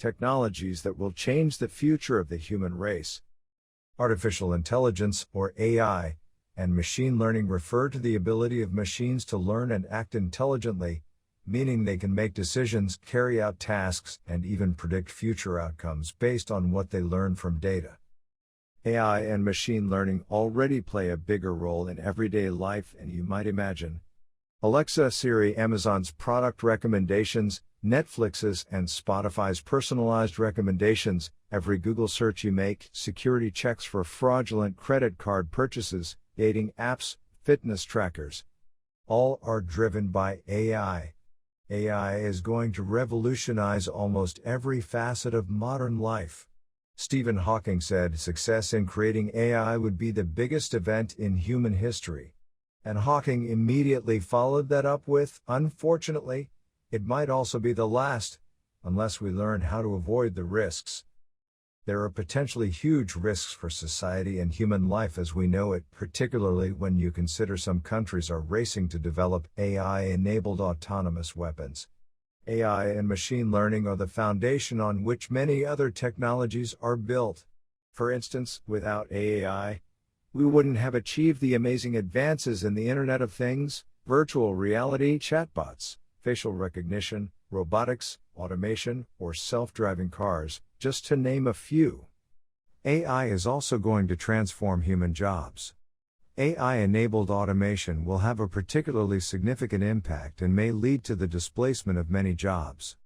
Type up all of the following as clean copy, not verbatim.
technologies that will change the future of the human race. Artificial intelligence, or AI, and machine learning refer to the ability of machines to learn and act intelligently, meaning they can make decisions, carry out tasks, and even predict future outcomes based on what they learn from data. AI and machine learning already play a bigger role in everyday life than you might imagine. Alexa, Siri, Amazon's product recommendations, Netflix's and Spotify's personalized recommendations, every Google search you make, security checks for fraudulent credit card purchases, dating apps, fitness trackers. All are driven by AI. AI is going to revolutionize almost every facet of modern life. Stephen Hawking said success in creating AI would be the biggest event in human history. And Hawking immediately followed that up with, unfortunately, it might also be the last, unless we learn how to avoid the risks. There are potentially huge risks for society and human life as we know it, particularly when you consider some countries are racing to develop AI-enabled autonomous weapons. AI and machine learning are the foundation on which many other technologies are built. For instance, without AI, we wouldn't have achieved the amazing advances in the Internet of Things, virtual reality, chatbots, facial recognition, robotics, automation, or self-driving cars, just to name a few. AI is also going to transform human jobs. AI-enabled automation will have a particularly significant impact and may lead to the displacement of many jobs.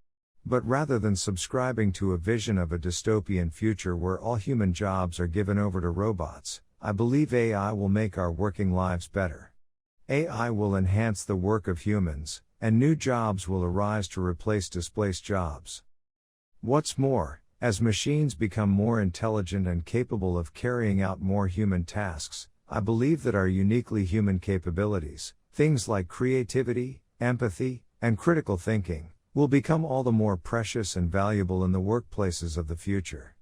But rather than subscribing to a vision of a dystopian future where all human jobs are given over to robots, I believe AI will make our working lives better. AI will enhance the work of humans, and new jobs will arise to replace displaced jobs. What's more, as machines become more intelligent and capable of carrying out more human tasks, I believe that our uniquely human capabilities, things like creativity, empathy, and critical thinking, will become all the more precious and valuable in the workplaces of the future.